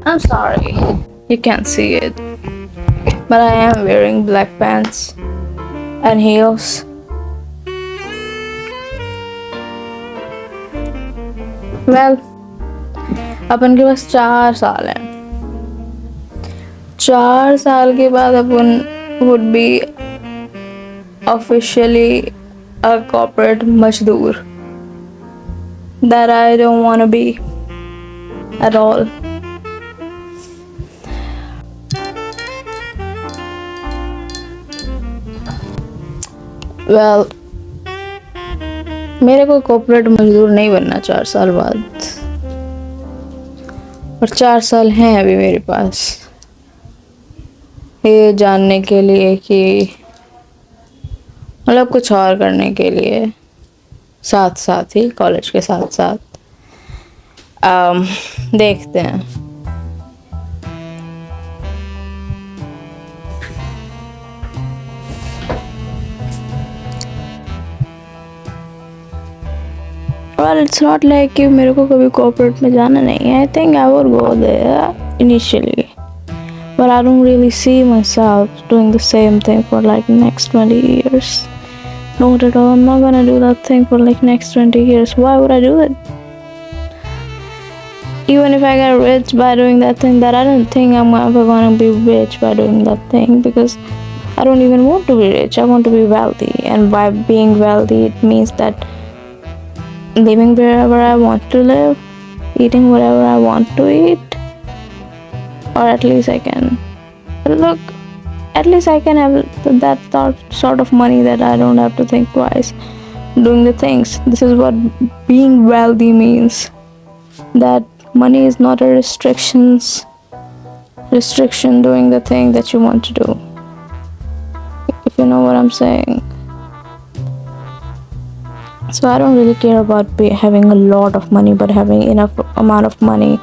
I'm sorry, you can't see it, but I am wearing black pants and heels. Well, अपन के पास 4 साल हैं. 4 साल के बाद अपन would be officially a corporate मजदूर. That I don't want to be at all. Well, मेरे को corporate मजदूर नहीं बनना 4 साल बाद. और 4 साल हैं अभी मेरे पास ये जानने के लिए कि मतलब कुछ और करने के लिए, साथ साथ ही कॉलेज के साथ साथ देखते हैं. Well, it's not like कि मेरे को कभी कॉर्पोरेट में जाना नहीं है. I think I would go there initially, but I don't really see myself doing the same thing for like next 20 years. Not at all. I'm not gonna do that thing for like next 20 years. Why would I do it? Even if I get rich by doing that thing, that I don't think I'm ever gonna be rich by doing that thing, because I don't even want to be rich. I want to be wealthy, and by being wealthy, it means that living wherever I want to live, eating whatever I want to eat, or at least I can have that sort of money that I don't have to think twice doing the things. This is what being wealthy means, that money is not a restriction doing the thing that you want to do, if you know what I'm saying. So I don't really care about having a lot of money, but having enough amount of money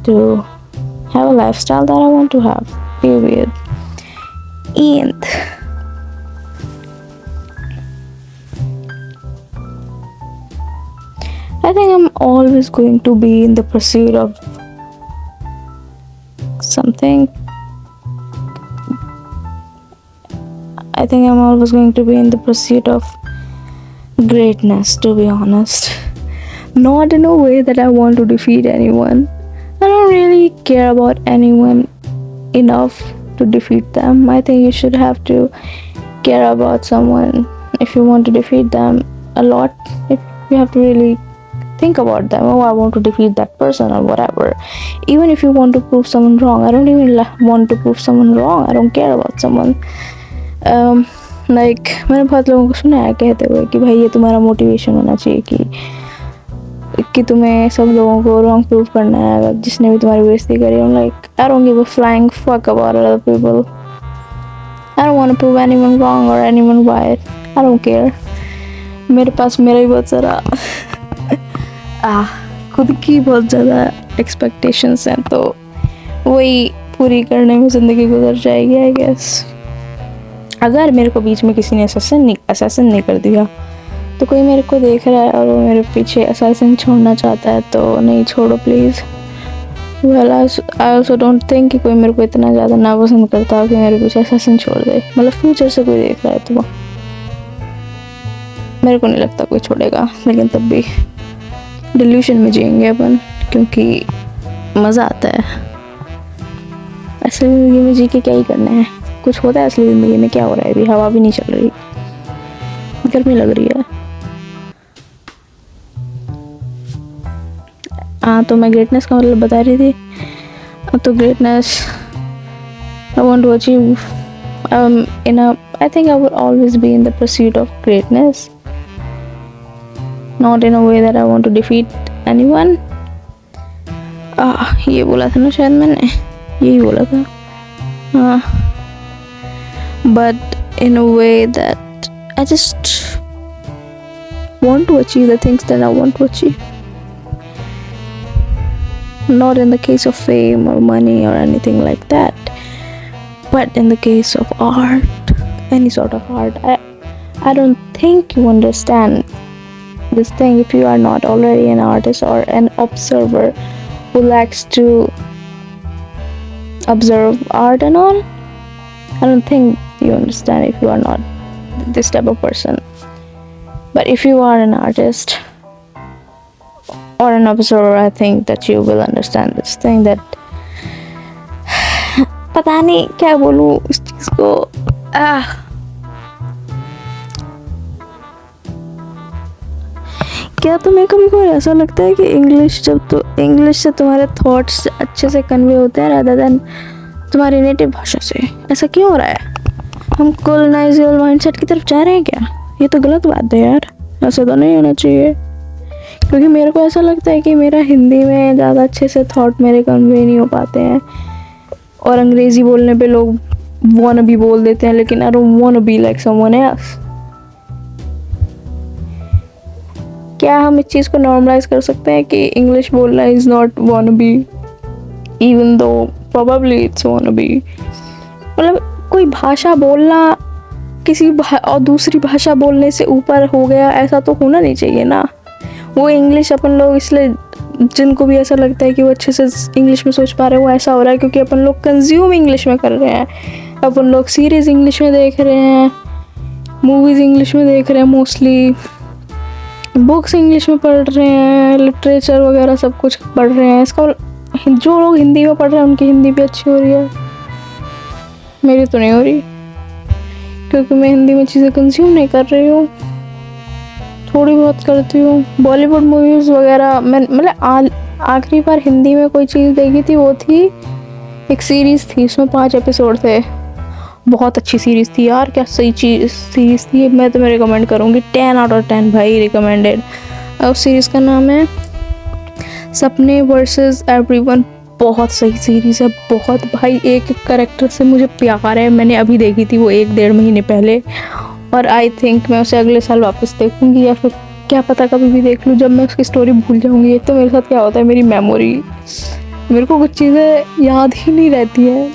to have a lifestyle that I want to have, period. And I think I'm always going to be in the pursuit of something. I think I'm always going to be in the pursuit of greatness, to be honest. Not in a way that I want to defeat anyone. I don't really care about anyone enough to defeat them. I think you should have to care about someone if you want to defeat them a lot. If you have to really think about them, oh, I want to defeat that person or whatever. Even if you want to prove someone wrong, I don't even want to prove someone wrong. I don't care about someone. Like मैंने बहुत लोगों को सुना है कहते हुए कि भाई ये तुम्हारा मोटिवेशन होना चाहिए कि तुम्हें सब लोगों को रॉन्ग प्रूव करना है अगर जिसने भी तुम्हारी बेइज्जती करी. Like I don't give a flying fuck about other people. I don't want to prove anyone wrong और anyone right. I don't care. मेरे पास मेरा ही बहुत सारा खुद की बहुत ज़्यादा एक्सपेक्टेशंस हैं, तो वही पूरी करने में ज़िंदगी गुजर जाएगी आई गेस. अगर मेरे को बीच में किसी ने असैसिन नहीं कर दिया, तो कोई मेरे को देख रहा है और वो मेरे पीछे असैसिन छोड़ना चाहता है, तो नहीं छोड़ो please. Well I also don't think कि कोई मेरे को इतना ज़्यादा ना पसंद करता कि मेरे पीछे असैसिन छोड़ दे. मतलब फ्यूचर से कोई देख रहा है तो मेरे को नहीं लगता कोई छोड़ेगा, लेकिन तब भी डिल्यूशन में जिएंगे अपन, क्योंकि मज़ा आता है. असली ज़िंदगी में जी के क्या ही करना है. कुछ होता है असली ज़िंदगी में? क्या हो रहा है अभी? हवा भी नहीं चल रही, गर्मी लग रही है. तो मैं ग्रेटनेस का मतलब बता रही थी. तो greatness I want to achieve I think I would always be in the pursuit of greatness, not in a way that I want to defeat anyone. ये बोला था ना शायद मैंने, यही बोला था. But in a way that I just want to achieve the things that I want to achieve. Not in the case of fame or money or anything like that, but in the case of art, any sort of art. I don't think you understand this thing if you are not already an artist or an observer who likes to observe art and all. I don't think you understand if you are not this type of person. But if you are an artist or an observer, I think that you will understand this thing that पता नहीं क्या बोलूं इस चीज को. क्या तुम्हें कभी कोई ऐसा लगता है कि इंग्लिश से तुम्हारे थॉट्स अच्छे से कन्वे होते हैं rather than तुम्हारी नेटिव भाषा से? ऐसा क्यों हो रहा है? हम कॉलोनाइजल माइंडसेट की तरफ जा रहे हैं क्या? ये तो गलत बात है यार, ऐसा तो नहीं होना चाहिए. क्योंकि मेरे को ऐसा लगता है कि मेरा हिंदी में ज़्यादा अच्छे से थॉट मेरे कन्वे नहीं हो पाते हैं, और अंग्रेज़ी बोलने पे लोग wanna be बोल देते हैं, लेकिन I don't wanna be like someone else. क्या हम इस चीज़ को नॉर्मलाइज कर सकते हैं कि इंग्लिश बोलना is not wanna be, even though probably it's wanna be. मतलब कोई भाषा बोलना और दूसरी भाषा बोलने से ऊपर हो गया, ऐसा तो होना नहीं चाहिए ना. वो इंग्लिश अपन लोग इसलिए, जिनको भी ऐसा लगता है कि वो अच्छे से इंग्लिश में सोच पा रहे हैं, वो ऐसा हो रहा है क्योंकि अपन लोग कंज्यूम इंग्लिश में कर रहे हैं. अपन लोग सीरीज़ इंग्लिश में देख रहे हैं, मूवीज़ इंग्लिश में देख रहे हैं, मोस्टली बुक्स इंग्लिश में पढ़ रहे हैं, लिटरेचर वगैरह सब कुछ पढ़ रहे हैं. इसका जो लोग हिंदी में पढ़ रहे हैं उनकी हिंदी भी अच्छी हो रही है, मेरी तो नहीं हो रही, क्योंकि मैं हिंदी में चीज़ें कंज्यूम नहीं कर रही हूँ. थोड़ी बहुत करती हूँ. बॉलीवुड मूवीज़ वगैरह मैं मतलब आखिरी बार हिंदी में कोई चीज़ देखी थी, वो थी एक सीरीज़ थी, उसमें 5 एपिसोड थे. बहुत अच्छी सीरीज़ थी यार, क्या सही सीरीज़ थी. मैं तुम्हें रिकमेंड करूँगी, 10 out of 10 भाई, रिकमेंडेड. उस सीरीज़ का नाम है सपने वर्सेस एवरीवन. बहुत सही सीरीज़ है, बहुत भाई. एक कैरेक्टर से मुझे प्यार है. मैंने अभी देखी थी वो 1-1.5 महीने पहले, और आई थिंक मैं उसे अगले साल वापस देखूँगी, या फिर क्या पता कभी भी देख लूँ जब मैं उसकी स्टोरी भूल जाऊँगी. तो मेरे साथ क्या होता है, मेरी मेमोरी, मेरे को कुछ चीज़ें याद ही नहीं रहती है.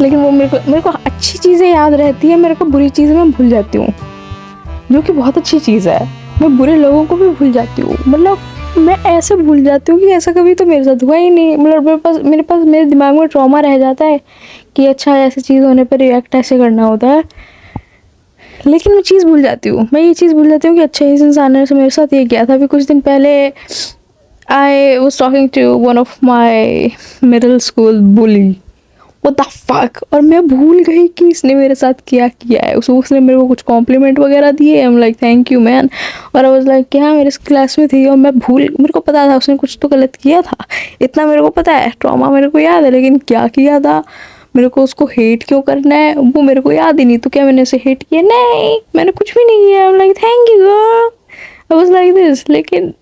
लेकिन वो मेरे को अच्छी चीज़ें याद रहती है, मेरे को बुरी चीज़ें मैं भूल जाती हूँ, जो कि बहुत अच्छी चीज़ है. मैं बुरे लोगों को भी भूल जाती हूँ. मतलब मैं ऐसे भूल जाती हूँ कि ऐसा कभी तो मेरे साथ हुआ ही नहीं. मतलब मेरे दिमाग में ट्रॉमा रह जाता है कि अच्छा ऐसी चीज़ होने पर रिएक्ट ऐसे करना होता है, लेकिन मैं चीज़ भूल जाती हूँ. मैं ये चीज़ भूल जाती हूँ कि अच्छा इस इंसान ने मेरे साथ ये किया था. अभी कुछ दिन पहले I was talking to one of my middle school bully, what the fuck, और मैं भूल गई कि इसने मेरे साथ क्या किया है. उसने मेरे को कुछ कॉम्प्लीमेंट वगैरह दिए, I am like thank you man, और आई वाज लाइक क्या मेरे क्लास में थी और मैं मेरे को पता था उसने कुछ तो गलत किया था. इतना मेरे को पता है, ट्रॉमा मेरे को याद है, लेकिन क्या किया था, मेरे को उसको हेट क्यों करना है, वो मेरे को याद ही नहीं. तो क्या मैंने उसे हेट किया? नहीं, मैंने कुछ भी नहीं किया. I am like thank you girl, I was like this. लेकिन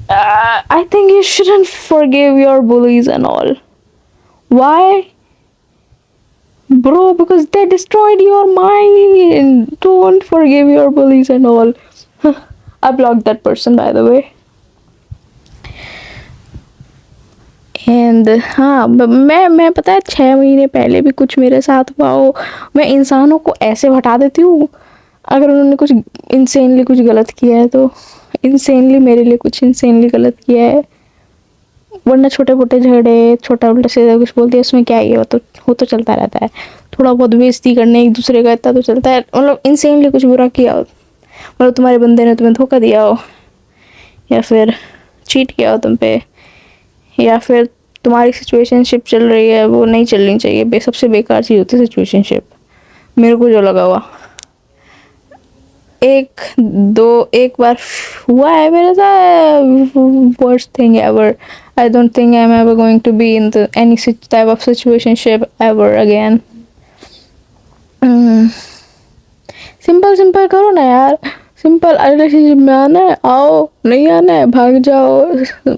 I think you shouldn't forgive your bullies and all. Why? Bro, because they destroyed your mind. Don't forgive your bullies and all. I blocked that person, by the way. And हाँ, मैं पता है 6 महीने पहले भी कुछ मेरे साथ हुआ हो, मैं इंसानों को ऐसे हटा देती हूँ अगर उन्होंने कुछ इंसेनली कुछ गलत किया है. तो इंसेनली मेरे लिए कुछ इंसेनली गलत किया है, वरना छोटे मोटे झगड़े, छोटा उल्टा सीधा कुछ बोल दिया, उसमें क्या ही है, वो तो चलता रहता है. थोड़ा बहुत बेइज्जती करने एक दूसरे का, इतना तो चलता है. मतलब इंसेनली कुछ बुरा किया हो, मतलब तुम्हारे बंदे ने तुम्हें धोखा दिया हो, या फिर चीट किया हो तुम पे, या फिर तुम्हारी सिचुएशनशिप चल रही है वो नहीं चलनी चाहिए. सबसे बेकार चीज़ होती है सिचुएशनशिप, मेरे को जो लगा हुआ. एक बार हुआ है मेरे साथ, worst thing ever. I don't think I'm ever going to be in any type of situationship ever again. Simple करो ना यार. सिंपल रिलेशनशिप में आना है आओ, नहीं आना है भाग जाओ.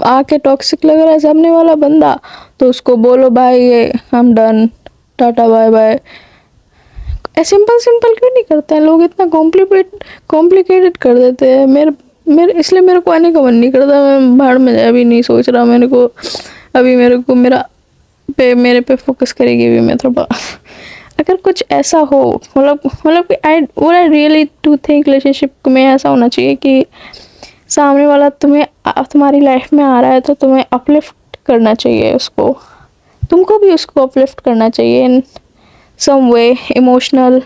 आके टॉक्सिक लग रहा है सामने वाला बंदा, तो उसको बोलो भाई I am done, tata bye bye. Simple क्यों नहीं करते हैं लोग, इतना कॉम्प्लिकेटेड कर देते हैं. इसलिए मेरे को आने का मन नहीं करता. मैं भाड़ में जाए अभी नहीं सोच रहा. मेरे को मेरे पे फोकस करेगी भी मैं थोड़ा. अगर कुछ ऐसा हो, मतलब कि I really do think relationship में ऐसा होना चाहिए कि सामने वाला तुम्हारी लाइफ में आ रहा है तो तुम्हें अपलिफ्ट करना चाहिए उसको, तुमको भी उसको अपलिफ्ट करना चाहिए इन सम वे, emotional,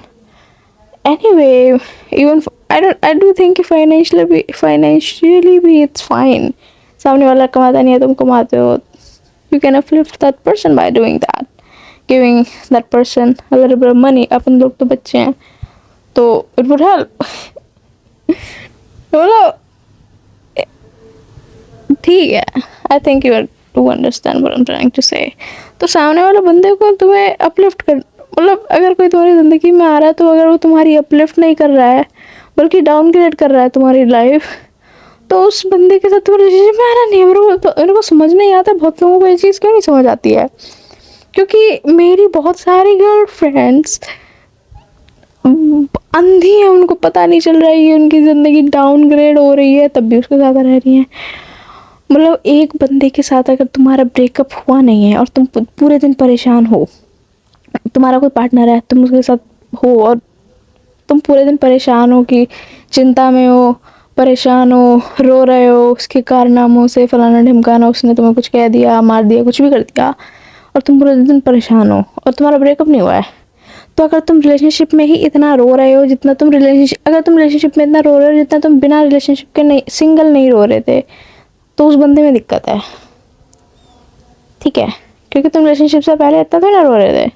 anyway. Even I do think financially भी it's fine. सामने वाला कमाता नहीं है, तुम कमाते हो, you can uplift that person by doing that, giving that person a little bit of money. अपन लोग तो बच्चे हैं, तो it would help. मतलब ठीक है, I think you do understand what I'm trying to say. तो सामने वाले बंदे को तुम्हें अपलिफ्ट कर, मतलब अगर कोई तुम्हारी ज़िंदगी में आ रहा है, तो अगर वो तुम्हारी अपलिफ्ट नहीं कर रहा है बल्कि डाउनग्रेड कर रहा है तुम्हारी लाइफ, तो उस बंदे के साथ तुम्हारे रिलेशनशिप में आना नहीं है। मेरे को समझ नहीं आता बहुत लोगों को ये चीज़ क्यों नहीं समझ आती है, क्योंकि मेरी बहुत सारी गर्ल फ्रेंड्स अंधी है, उनको पता नहीं चल रहा है कि उनकी ज़िंदगी डाउनग्रेड हो रही है, तब भी उसके साथ रह रही हैं। मतलब एक बंदे के साथ अगर तुम्हारा ब्रेकअप हुआ नहीं है और तुम पूरे दिन परेशान हो, तुम्हारा कोई पार्टनर है, तुम उसके साथ हो और तुम पूरे दिन परेशान हो, कि चिंता में हो, परेशान हो, रो रहे हो उसके कारनामों से, फलाना ढिमकाना, उसने तुम्हें कुछ कह दिया, मार दिया, कुछ भी कर दिया, और तुम पूरे दिन परेशान हो और तुम्हारा ब्रेकअप नहीं हुआ है, तो अगर तुम रिलेशनशिप में ही इतना रो रहे हो जितना तुम अगर तुम रिलेशनशिप में इतना रो रहे हो जितना तुम बिना रिलेशनशिप के नहीं, सिंगल नहीं रो रहे थे, तो उस बंदे में दिक्कत है, ठीक है? क्योंकि तुम रिलेशनशिप से पहले इतना तो ना रो रहे थे।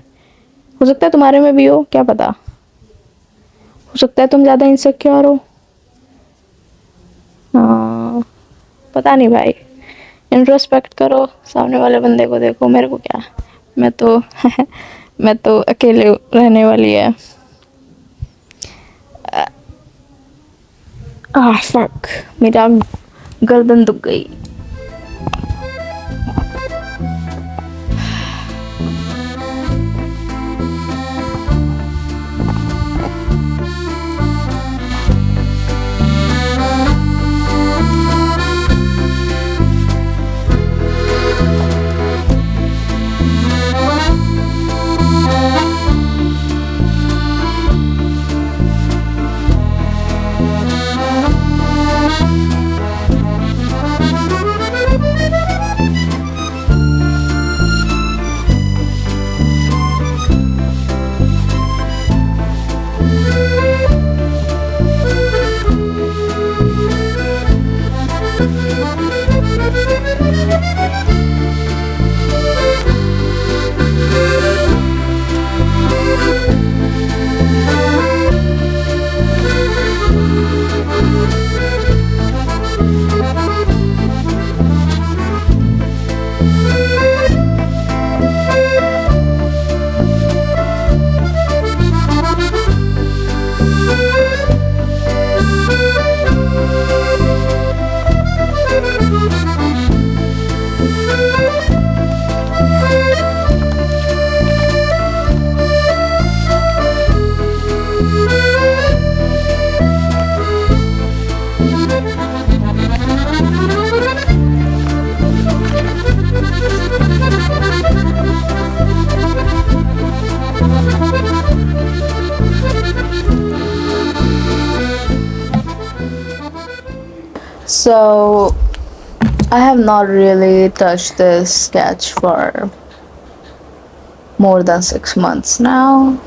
हो सकता है तुम्हारे में भी हो, क्या पता, हो सकता है तुम ज़्यादा इनसिक्योर हो। हाँ, पता नहीं भाई, इंट्रोस्पेक्ट करो, सामने वाले बंदे को देखो, मेरे को क्या, मैं तो मैं तो अकेले रहने वाली है। फक, मेरा गर्दन दुख गई। So, I have not really touched this sketch for more than 6 months now.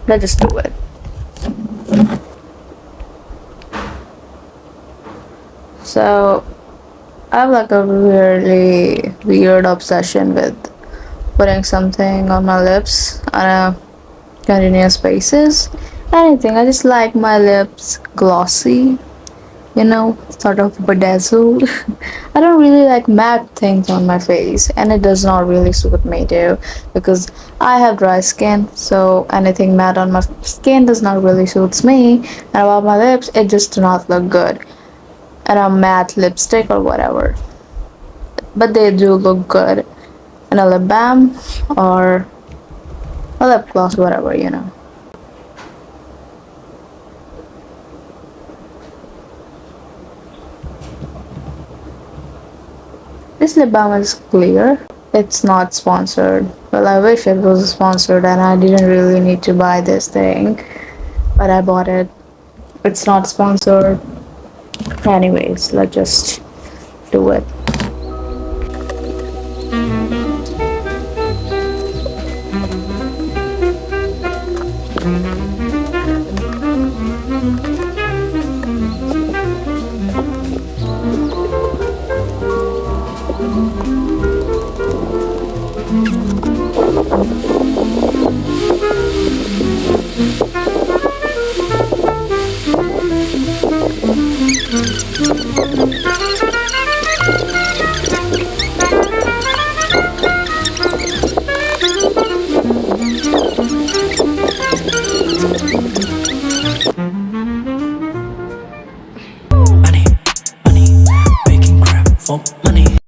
Let's just do it. So, I have like a really weird obsession with putting something on my lips on a continuous basis. Anything, I just like my lips glossy, you know, sort of bedazzled. I don't really like matte things on my face, and it does not really suit me too, because I have dry skin, so anything matte on my skin does not really suits me, and about my lips, it just do not look good, and a matte lipstick or whatever, but they do look good in a lip balm or a lip gloss, whatever, you know. This lip balm is clear. It's not sponsored. Well, I wish it was sponsored and I didn't really need to buy this thing, but I bought it. It's not sponsored. Anyways, let's just do it. Money, money, making crap for money.